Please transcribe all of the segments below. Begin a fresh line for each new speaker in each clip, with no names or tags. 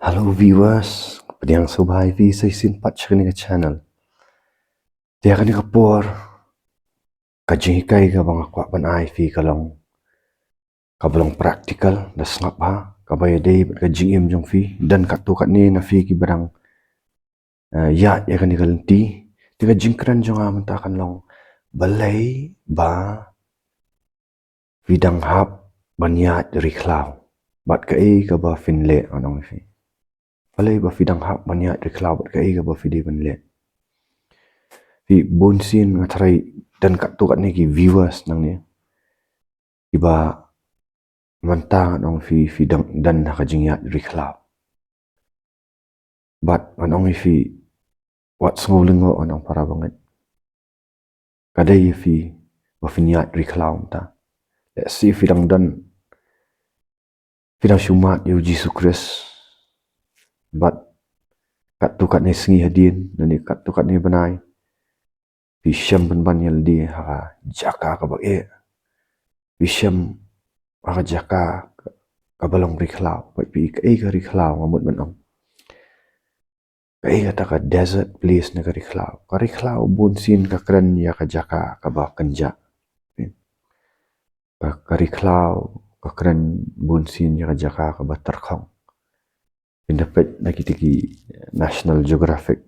Hello viewers, pediang subhai vi sa isin patch kani ka channel. Dia kani ka por ka jingkai ka bang kwa ban ai fi kalong ka belong practical da sngap ha ka bay dei ka jingim jong fi dan ka tu kat ni na fi ki barang ya kani ka lenti ti ka jingkran jong am ta kan long balai ba vidang hap banyat riklau bat ka ka ba finle anong fi balai ba vidang hap banyat riklau bat ka ka ba fi di banle fi bonsin ngatrai dan kat tu kat ni ki viewers nang ni iba mantang nong fi dan ka jingya riklap but anong fi wat smulingo anong para banget kadai fi wa finya riklap ta let's see fi dan shumat yu Jesus Christ but kat tu kat ni sengi hadin ni kat tu kat ni banai fi syam ban yal di ha jaka ka ba fi syam ha jaka ka balong riklap but pi ka riklap ngamut manong kaya kata ka desert place na kariklau bunsin ka kran ya ka jaka ka ba kanja kariklau ka kran bunsin ya ka jaka ka ba tarkhong dapat nakitiki National Geographic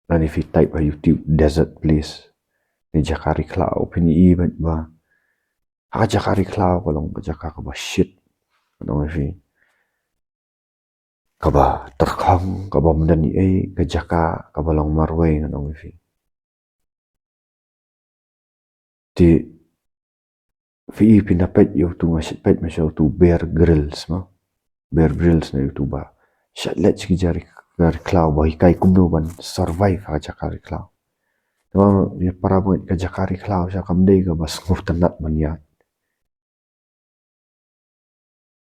na ni fi type ha YouTube desert place ni jaka riklau pini ibat ba ha jaka riklau kolong ka jaka ka ba shit no fi kaba terkhang kaba mendani ke jaka kaba long marway nganong fi ti fi pinapet yo tu masit pet masyo tu Bear Grylls na YouTube ba shat let ki jari cloud ba hikai kumno ban survive ha jaka ri cloud no ya para mo ka jaka ri cloud sa kamdei ka bas nguftanat manya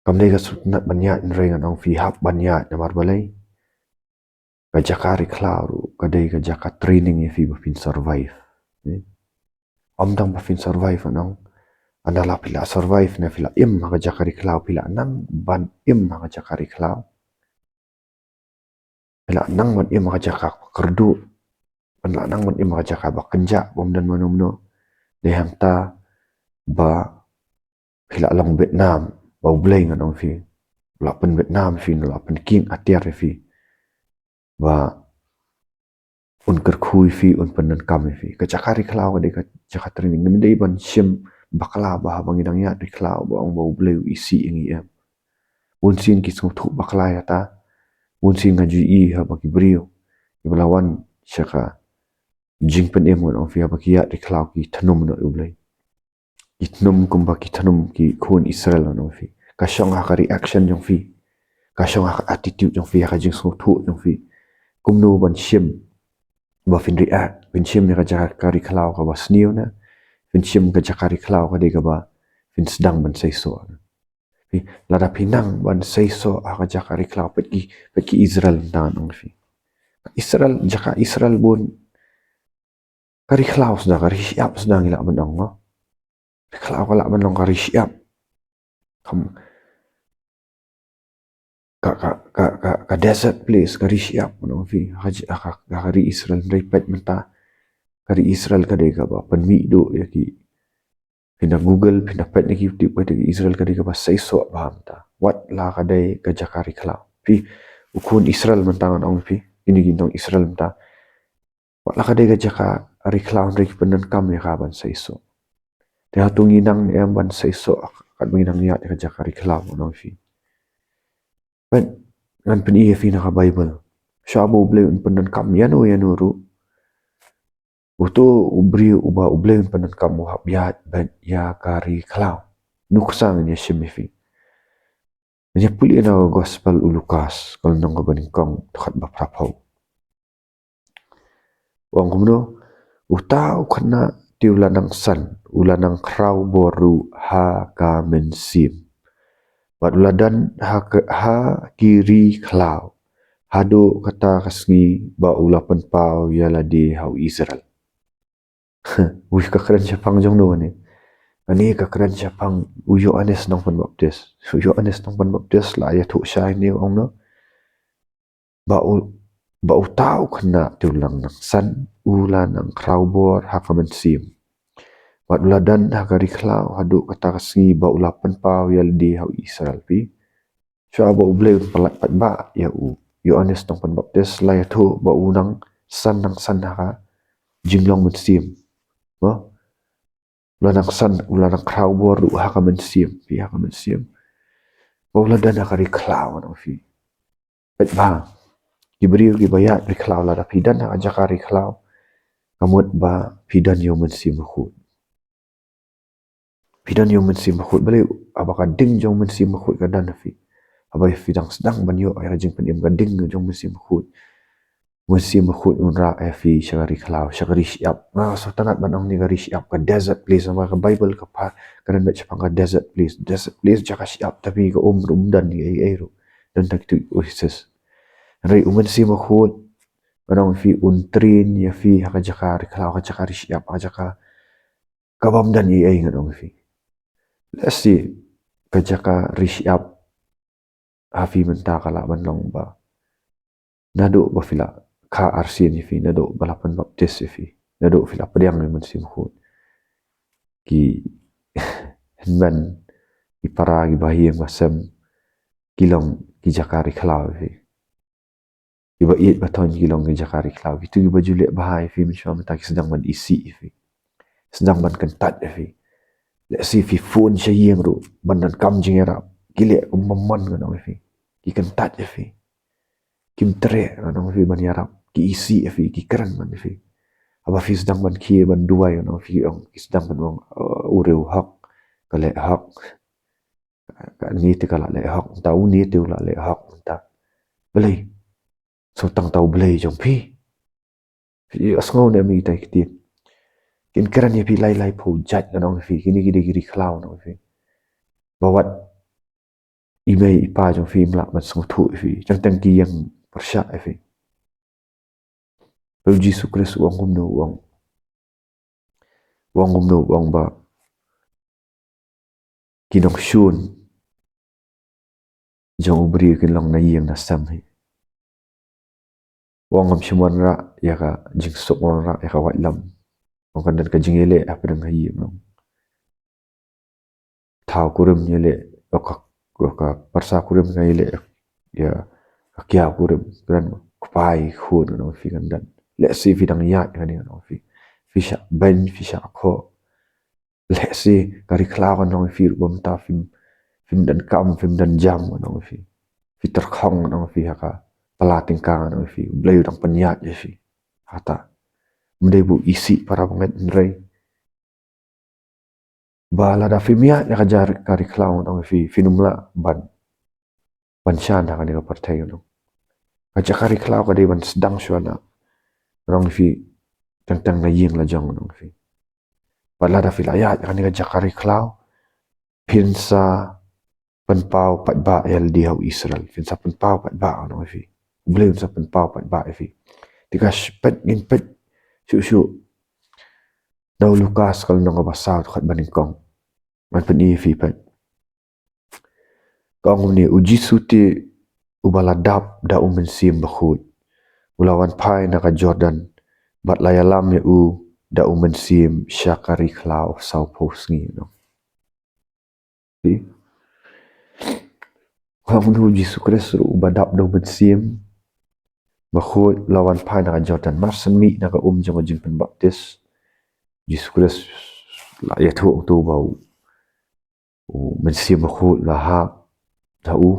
kamdei ka sutnat manya nrei nganong fi hap manya na marbalai ka jaka ri cloud ka dei ka jaka training ya fi ba fin survive omdang ba fin survive anong andala pila survive na pila im ha jaka ri cloud pila nang ban im ha jaka ri cloud pila nang ban im ha jaka kerdu pila nang ban im ha jaka ba kenja bom dan manumno de hang ta ba pila long Vietnam ba blai nganong fi la pen Vietnam fi la pen king atiar fi ba un ker khui fi un penan kam fi ka jaka ri cloud de ka jaka training ngi dei ban sim bakla ba bangidang ya ri cloud ba ong ba blai isi ngi em unsin ki sung thu bakla ya ta unsin nga ji ha ba ki brio iblawan shaka jingpen em on fi ba ki ya ri cloud ki thanum no ublai itnum kum ba ki thanum ki khun Israel no fi ka shong ha ka reaction jong fi ka shong ha attitude jong fi ha jing sung thu jong fi kum no ban sim ba fin react fin sim ne ka jaka ri cloud ka ba sniu na fin sim ka jaka ri cloud ka de ka ba fin sedang ban sei so lada pinang ban sei so ka jaka ri cloud pet ki Israel dan ong fi Israel jaka Israel bun kari cloud da kari siap sedang ila ban ong cloud ka la ban long kari siap kam ka desert place kari siap ong fi kari Israel repet menta kari Israel ka de ka ba panmi do ya ki pinda Google pinda pet ni YouTube ka de Israel ka de ka ba sei so ba ta wat la ka de ka jakari cloud fi ukun Israel mentangan ong fi ini gintong Israel menta wat la ka de ka jaka ari cloud ri penan kam ya ka ban sei so te hatung inang ni am ban sei so kat minang ya ka jakari cloud ong fi ben ngan pen fi na ka Bible shabu ble un penan kam ya no ru Uto ubri uba ublen panan kamu habiat ben ya kari klau. Nuksang niya shimifi. Niya puli na gospel ulukas kal nang kabaning kong tukat ba prapaw. Wang kumno utau kana ti ulanang san ulanang kraw boru ha kamensim. Bat uladan ha kiri klau. Hado kata kasngi ba ulapan pau yala di hau Israel. Wih kekeren Jepang jong no ni. Ani kekeren Jepang uyo anes nong pan baptis. Uyo anes nong pan baptis la ya thuk syai ni ong no. bau tau kena tulang nang san ulan nang kraubor hakaman sim. Wat uladan hakari klau hadu kata kasngi bau lapan pau yal di hau Israel pi. So bau bleu palat pat ba ya Yohanes tong pan baptis la ya tu bau nang san haka jinglong men sim. Mo ulan nang san ulan nang kraubor du hakaman sim pi hakaman sim. Bau uladan hakari klau nang fi. Pat ba Gibriu gibayat riklau la pidan na ajaka riklau kamut ba pidan yo men sim khut pidan yo men sim khut bale abaka ding jong men sim khut kadan fi abai fidang sedang ban yo ay jing penim gading jong men sim khut unra fi shagari klau shagari siap na so tanat banong ni gari siap ka desert place sama ka bible ka pa kanan baca pang desert place jaka siap tapi ka dan ni ai ro dan tak tu oasis rai umen sim khut Barang fi untrin ya fi haka jakari kalau haka jakari siap haka jaka kabam dan iya ngadong fi. Lesi kajaka risiap hafi menta kala bandong ba. Nado ba fila ka arsin fi nado balapan baptis fi. Nado fila pediang ni mensim khut. Ki henban ipara gibahi yang masam kilong ki jakari kalau fi. Iba iit baton kilong ki jakari kalau. Itu iba juliak bahai fi mensyam mentaki sedang man isi fi. Sedang man kentat fi. Lesi fi phone siya yang ru bandan kam jing era gile umman kan fi. Ki kentat fi. Kim tere kan fi ban yarap ki isi fi ki keren man fi. Aba fi sedang man ki ban duai kan fi ong ki sedang ban ureu hak kale hak ka ni te kala le hak tau ni te ula le hak ta. Belai so tang tau belai jong fi. Fi asngau ne mi tai kitin. Kin keren ya pi lai po jat kan fi kini gidi klau kan fi. Bawat imei ipa jong fi mlak man song thu fi chang tang ki yang persya fi. Pel Jesu Kristus wang gumno wang ba kinong syun jong ubri kinong na yang nasam hi. Wang am syuman ra ya ka jing sok ra ya ka wat lam. Wang kan ka jing ele apa dang hi no. Thau kurum ele ka parsa kurum ka ele ya ka kya kurum kan kupai khun no fi kan dan. Let's see fi dang ya kan no fi. Fisha ben fisha ko. Let's see kari klau kan no fi bom ta film dan kam film dan jam no fi. Fi terkhong no fi haka palating ka no fi. Blayu dang penyat je fi. Hata mendebu isi para penget nrei. Bala da filmia ya kajar kari klau no fi finumla ban shan haka ni ka partai no. Kajar kari klau ka ban sedang syana. Rong fi tang na ying la jong no fi. Bala da filayat ya ni kajar kari klau pinsa penpau pat ba el di hau Israel. Pinsa penpau pat ba no fi. Boleh pinsa penpau pat ba fi. Tikas pet ngin pet syuk Dau Lukas kalau nang basau kat baning kong. Man pen fi pet. Kong ni uji suti ubaladap da umen sim bakhut. Ulawan pai na ka Jordan bat layalam ya da umen sim syakari klau sau pos ngi no. Fi. Kong ni uji sukres ubadap da umen sim bakhut lawan pai na ka Jordan marsan mi na ka jong jing pen baptis. Jesus Kristus la ya tu bau mensim bakhut lah tahu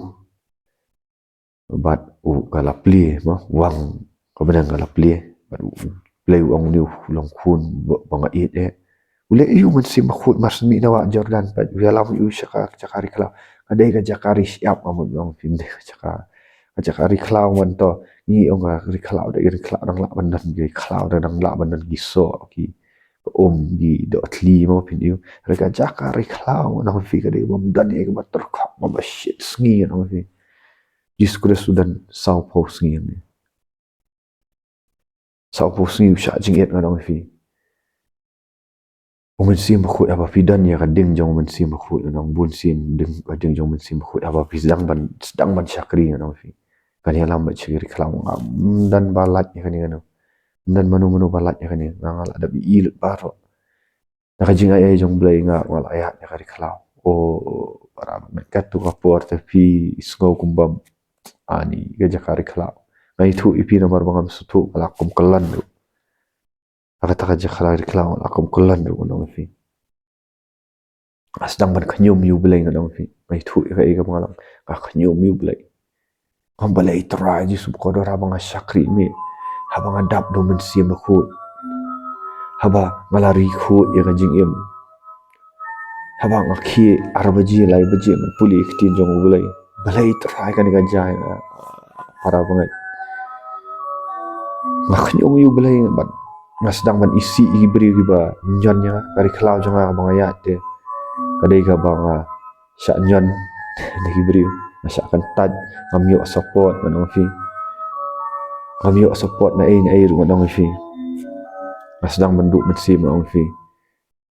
bat galapli ma wang ko benang galapli bat play wang ni long kun bang it ule yu mensim bakhut masmi na wa Jordan pat yalam yu cakari kala kadai ka jakari siap amut long film de cakari klau man to ni ong ri klau de ri klau nang la bandan ge klau nang la bandan giso ki di do atli mo piniu rega jakari klau nang fi ka de bom dan e ba terkok ma ba shit sngi nang fi diskures sudan sau pos ngi ni sau pos ngi sha jing et nang fi Omen sim khut apa fidan ya kading jong men sim khut nang bun sin ding kading jong men sim khut apa fi sedang ban syakri nang fi Kani lambat ciri kelau dan balat ya kani kanu dan manu balat ya kani ngal ada bi ilut baro nakajing ay jong blay nga wal ayat ya kari kelau para mekat tu kapor tapi isgo kumbam ani gaja kari kelau ngai tu ipi nomor bangam sutu lakum kelan du kata kaja kari kelau lakum kelan du nong fi asdang ban kanyum yu blay nong fi ngai tu kai ka bangalang ka kanyum yu blay Hambalay try ji sub kodor habang syakri mi habang adap do men siam khut haba malari khut ya kajing im habang akhi arbaji lai baji men puli khtin jong bulai balai try kan gajai para banget maknya umi bulai ban masdang ban isi ibri giba nyonya kari klau jong habang ayat de kadai ka bang syak nyon de ibri masa akan tad ngamyo support manong fi ngamyo support na ai manong fi masdang benduk mensi manong fi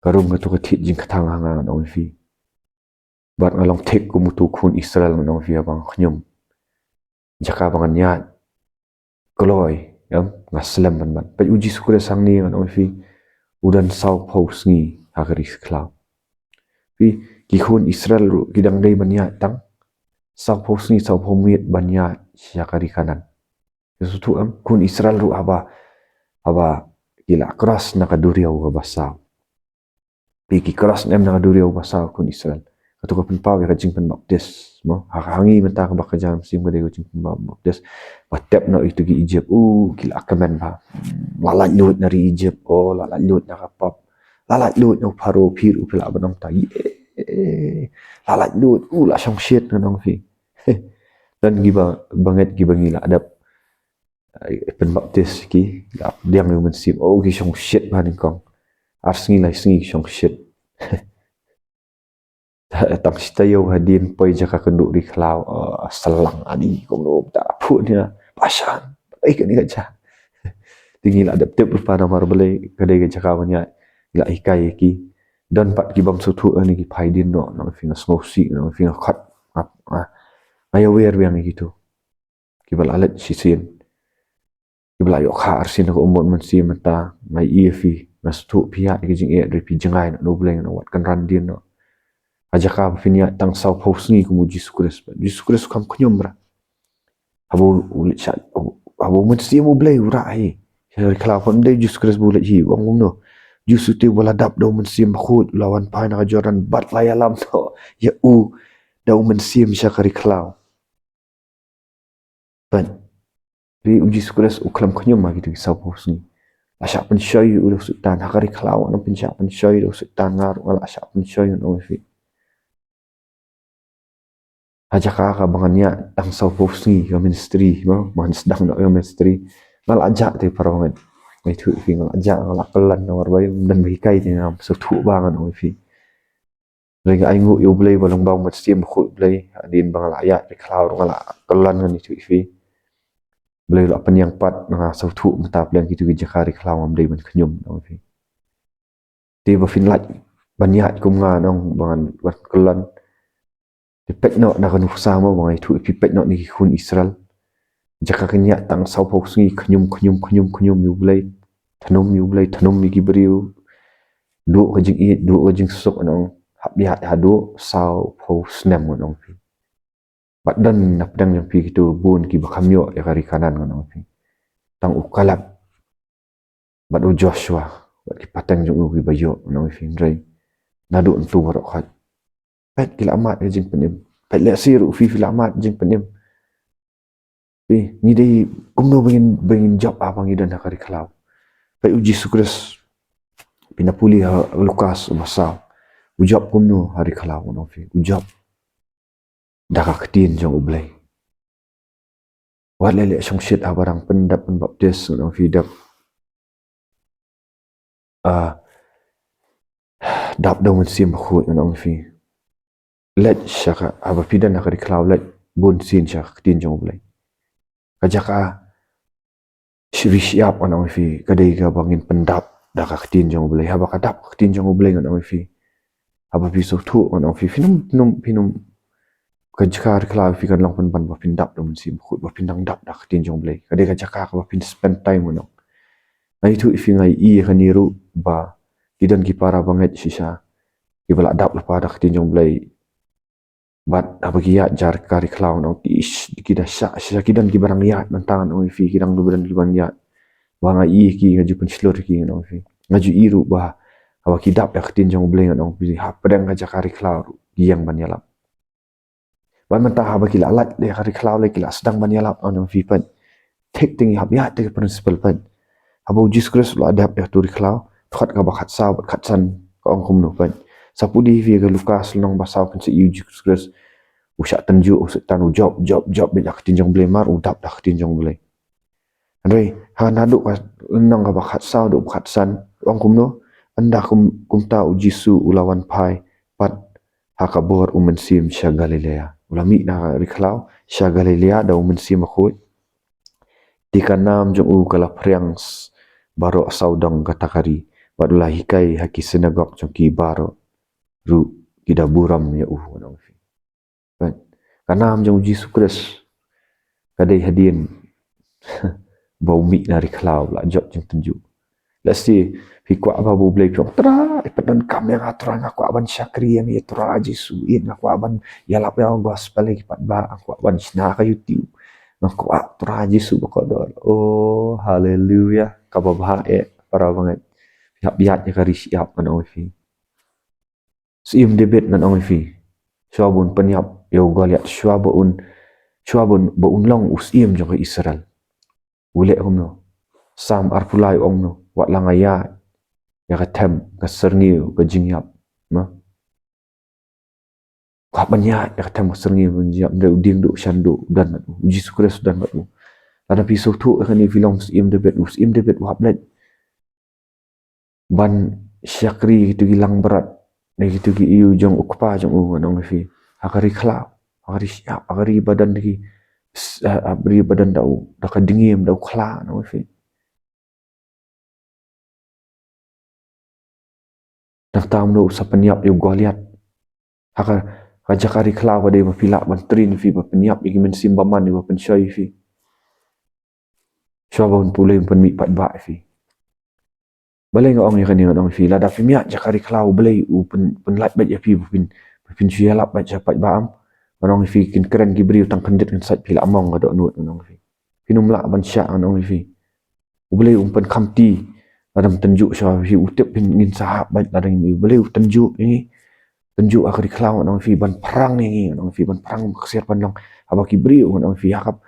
karung ngatu ketit jing katang hanga manong fi bat ngalong tek ku mutu kun Israel manong fi abang khnyum jaka bangan nyat koloi yam ngaslam ban pa uji sukure sang ni manong fi udan sau pos ngi hagaris klau fi ki kun Israel ru gidang dei manyat tang sau pos ni sau pomit banyat syakari kanan sesuatu kun Israel ru aba gila keras nak duriau basau piki keras nem nak duriau basau kun Israel atau ko penpau ya kajing pen baptis mo hangi menta ka bakajam sim gede kajing pen baptis batep no itu gi Egypt gila kamen ba lalat lut dari Egypt lalat lut nak apap lalat lut no paro pir upila banong tai lalat lut la song shit nong fi dan giba banget giba ngila adap pen baptis ki dia ngi mensim gi song shit ban kong ars ngi lai sngi song shit tang sitayo hadin poi jaka kenduk di kelau selang ani kong no tak pun dia pasan baik ni gaja tinggi adap tip rupa nomor belai kadai gaja kawanya la ikai ki dan pat ki bang sutu ani ki paidin no finga smosi no finga khat ayo wer biang gitu kibal alat sisin kibal ayo khar sin ko umon men si menta mai efi mastu pia ki jing e ri pi jangai no bleng no wat kan ran din no aja ka finia tang sau pos ni ku Jesus Kristus kam kunyum ra abu ulit shat abu men si mo blei ura ai ya kala pon de Jesus Kristus bulat hi wong no Jesus tu bola dap do men sim khut lawan pai na joran bat layalam to ya da men sim syakari klau ban bi uji sukres uklam khanyum ma gitu sau pos ni asya pen shoy u sultan hakari klau na pen sya pen shoy u sultan ngar wal asya pen shoy no fi aja ka banganya tang sau pos ni ke ministry mo man sedang no ministry ngal ajak te parlement mai thu fi ngal ajak ngal kelan no war dan bikai ni nam sutu bangan no fi Rega aingu yu blay balong bang mat sim khut blay adin bang la ayat re klau ngala kelan ni thu fi blay la penyang pat nga sautu mata plan gitu ge jakari klau am dei man khnyum no fi ti ba fin lat banyat kum nga nong bangan wat kelan ti pek no na kan usa mo bang thu fi pek no ni khun Israel jaka kenya tang sau phok sgi khnyum yu blay thanom mi gi briu du ka jing i du ka jing sok nong biat hadu sau pho snem nong fi badan napdang yang pi gitu bun ki bakamyo ya kari kanan nong fi tang ukalap badu Joshua bat ki patang jung ki bayo nong fi ndrai nadu entu barok khat pet kila amat jing penim pet le sir fi amat jing penim ni dei kumno bengin job abang idan kari khalau pet uji sukres pinapuli Lukas masau ujab kumno hari khalau nong fi ujab daka ketin jong ublay wat lele song shit abarang pendap pen baptis nong fi dap dap do men sim khut nong fi let syaka aba pidan nak klau let bun sin syaka ketin jong ublay kajaka syriap nong fi kadai ga bangin pendap daka ketin jong ublay haba kadap ketin jong ublay nong fi aba bisu tu nong fi finum Kajaka kala fi kan long pan ban ba pindap do mensim khut ba pindang dap dak tin jong blai kade kajaka ka ba pin spend time no ngai tu ifi ngai I khaniru ba kidan ki para banget sisa ibala dap la pa dak tin jong blai bat abagia jar kari klau no is kida sya kidan ki barang ya nantang no fi kidang do badan ki bang ya ba ngai ki ngaju pen slur ki no fi ngaju iru ba awa kidap dak tin jong blai no fi ha padang kajaka kari klau giang ban yalap ban man ta ha ba kila lat le kari klau le kila sedang ban yalap no fi pan tek ting hab ya te principle pan abo jiskres lo adap ya turi klau khat ka ba khat sa khat san ka ong kum no pan sapudi vi ga lukas long ba sa pen se yu jiskres usah tanju usah tanu job be dak tin jong blai mar udap dak tin jong blai andre ha na du ka nang ka ba khat sa do khat san ong kum no anda kum ta ujisu ulawan pai pat ha ka bor umen sim sha galilea ulami na riklau sha galilea da umen sim khoi tikanam jong u kala priangs baro saudang katakari badula hikai haki sinagok jong ki baro ru kida buram ya nong fi kan kanam jong jisu kres kadai hadin bau mi dari klau la job jeng tenju la si fi kwa ba bu blai pyong tra ipadan kam yang atra ngaku aban syakri yang ye tra jisu in ngaku aban ya lap ya gospel ki pat ba aku aban sna ka youtube ngaku atra jisu bakodor oh haleluya kababha para banget biat biat ya kari siap kan ong fi sim debit nan ong fi syabun penyap yo galiat syabun ba unlong usim jong Israel ule omno sam arpulai omno wat langaya ya katem ka serniu ka jingyap ma ka banya ya katem ka serniu jingyap de uding do shandu dan Jesus Kristus dan batu ada pisau tu kan ni film im debet wa blet ban syakri gitu gilang berat ne gitu gi iu jong ukpa jong u nong fi akari khla akari siap akari badan di abri badan dau dak dingim dau khla nong fi dak tam do sa penyap yu goliat haka kajakari klau pada ibu pila bantrin fi ba penyap igi men simbaman ibu pensoi fi syabun pulai pen mi pat ba fi balai ngong ya kani ngong fi la da fi miak jakari klau balai u pen lat ba ya fi pin syia lap ba japat ba am ngong fi kin keren gi beri utang kendet kan sat pila among ga do nut ngong fi pinum la ban sya ngong fi balai pen kamti adam tenjuk sya fi utep pin ngin sahab ba ladang mi balai tenjuk ini tunjuk akhir klau nang fi ban perang ni nang fi ban perang ksir ban long aba ki bri nang fi hakap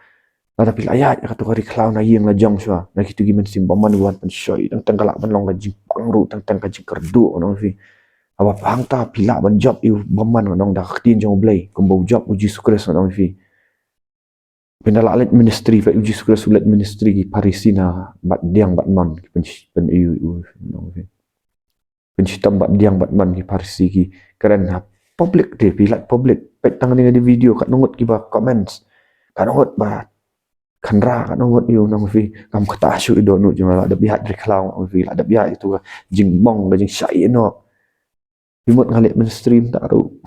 ada pil ayat ya katu akhir klau na yeng la jong swa na kitu gimen sim baman wan pen shoy tang tang kalak ban long ka jing pangru tang tang ka jing kerdu nang fi aba pang ta pila ban job yu baman nang dak tin jong blai kumbo job uji sukres nang fi pinala alet ministry fa uji sukres ulet ministry ki parisina bat diang bat man pen yu nang fi pensitam bat diang bat man ki parsi ki keren ha public de pilat public pet tang ni di video kat nongot ki ba comments kat nongot ba kanra kat nongot yu nang fi kam kata syu do nu juma ada bihat di klau nang fi ada bihat itu jing bong ga jing syai no bimot ngalik mainstream taru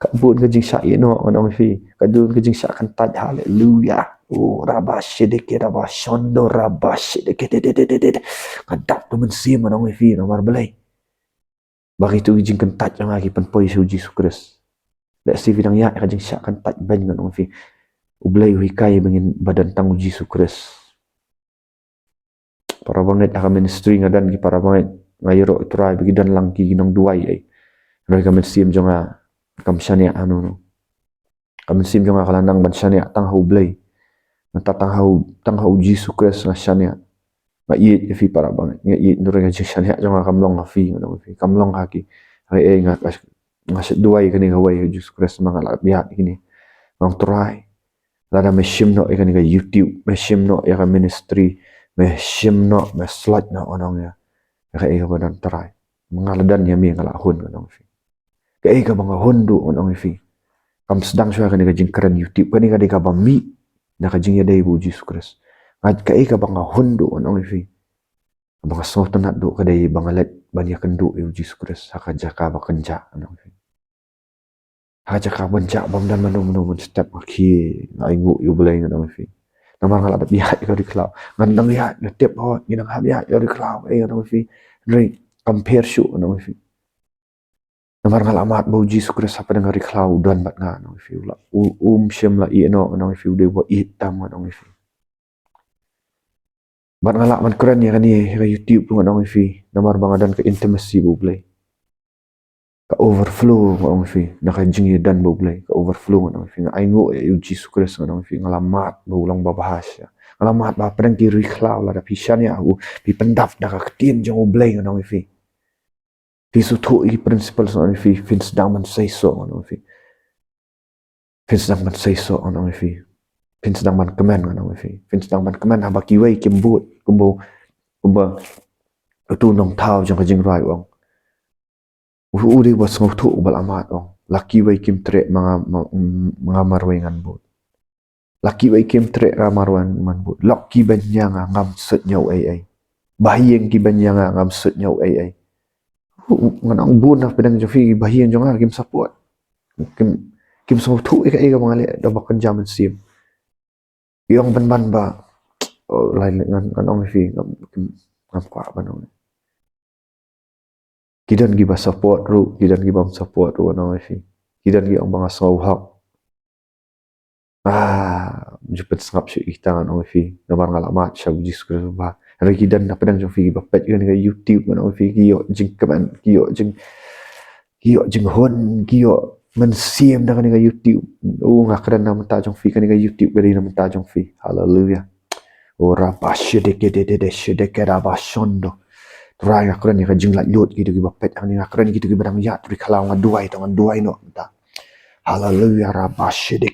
kat bun ga jing syai no nang fi kat dun ga jing syak kan tad haleluya oh rabash deke rabash shondo rabash deke de kadap tu mensim nang fi nomor belai bagi tu jing kentat yang lagi pen poi suji sukres lek si vidang ya ka jing syak kentat ban ngan fi ublai wikai bengin badan tang uji sukres para banget akan ministry ngadan ki para banget ngayro try bagi dan langki ginong duai ai mereka mensim jonga kam syania anu no kam mensim jonga kalandang ban syania tang ublai nata tang uji sukres na syania ma i fi para banget ngai i nureng jing syania jonga kam long fi ngano fi kam long haki ai ngasih duai kani hawai jus kres mangala biat ini mang try lada meshim no ikan ga youtube meshim no ya ministry meshim no me slide no onong ya ka e ga badan try mangaladan ya mi ngala hun onong fi ka e ga bang hondu onong fi kam sedang syua kani ga jing keren youtube kani ga de ga bami na ka jing ya dai bu jus kres ka e ga bang hondu onong fi bang so tanat do ka dai bangalet banyak kendu jus kres haka jaka ba kenja onong fi Haja ka benjak bam dan manu step ki ai ngu yu belai ngan fi. Namar ngala da bihat ka di cloud. Ngan dang ya de tip ho ni dang ha bihat di cloud ai ngan fi. Re compare shu ngan fi. Namar ngala mat bau ji sukre sapa dengan di cloud dan bat ngan fi ula. Shem la i no ngan fi de bo i tam ngan fi. Bat ngala man keren ya kan ni ka YouTube ngan fi. Namar bangadan ke intimacy bu belai. Ka overflow ngong fi naka jingi dan bo blay ka overflow ngong fi ai ngo yu ji sukres ngong fi ngalamat bo ulang babahas ya ngalamat ba pedang ki rikhlaw la da pishan ya u pi pendaf da ka tin jong blay ngong fi fi su thu i principles ngong fi fins dang man say so ngong fi fins dang man say so ngong fi fins dang man comment ngong fi fins dang man comment ha ba ki wei kim but kumbo tu nong thao jong ka jing rai ong uri was ngau thu bal amat ong laki wai kim tre mga marwai ngan bot laki wai kim tre ra marwan man bot laki banya ngam sut nyau ai bahiyeng ki banya ngam sut nyau ai ngan ang bun na pedang jo fi bahiyeng jo nga kim support kim so thu ka mga le do bakan jaman sim yung ban ba lai ngan ong fi ngam kwa banong kidan giba support ru kidan giba support ru na fi kidan gi ang mga saw hak jupet sangap syu itangan ong fi namar ngalamat sya bujis kru ba re kidan na pedang fi ba pet ga YouTube na fi giyo jing kaman giyo jing hon giyo man siem na ga YouTube ngakran na mata jong fi ka ga YouTube beri na mata jong fi hallelujah ora pashe de shede rabashondo Rai ngakran ni ka jing la yot gitu gi bapet ani ngakran gitu gi barang ya tri khalau ngaduai to ngaduai no ta hallelujah rabash de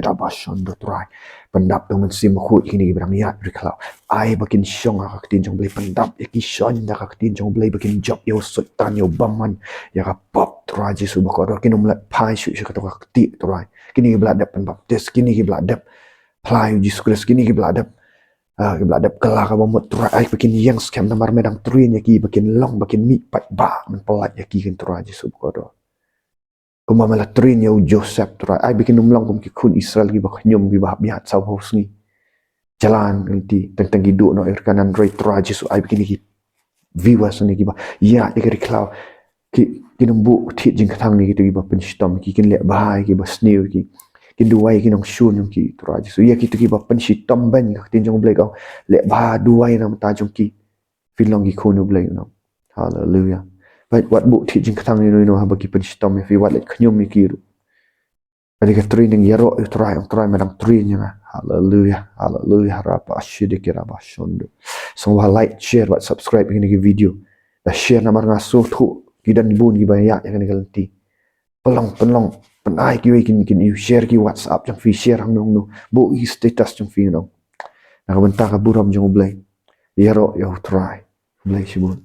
rabashon do trai pendap dong sim khu kini gi barang ya tri khalau ai bakin shong ka tin jong blai pendap ya ki shon da ka tin jong blai bakin job yo sultan yo baman ya ka pop trai jisu ba ko kin umlat pai shu ka to ka ti trai kini gi bladap pendap tes kini gi bladap plai jisu kres kini gi bladap Kibladap kelah ka mamut turai ai bikin yang scam namar medang turin yaki bikin long bikin mi pat ba men pelat yaki kin turai je sub kodo. Kuma mala turin ya Joseph turai ai bikin umlong kum ki kun Israel gi bak nyum gi bah bihat sau haus ni. Jalan nanti tentang gidu no air kanan roi turai je ai bikin ki viewers ni gi bah ya ya ki klau ki kinumbu thit jing thang ni gitu gi bah penstom ki kin le bahai ki bah snew ki duai ki nong shun yung ki tura ji so ya ki tu ki ba pen shi tom ben ka tin jong blai ka le ba duai na ta jong ki fin long ki khonu blai no hallelujah but what bu thi jing khang ni no ha ba ki pen shi tom fi wat le khnyum mi ki ru ari ka training yaro try madam training hallelujah hallelujah rapa ashide ki rapa shondo so wa like share what subscribe ni ki video da share namar ngaso thu ki dan bun ki ba ya ni kalti pelong penai ki kin you share ki WhatsApp jang fi share hang nong no bo i status jang fi no na ka benta ka buram jang blai yaro yo try blai shibun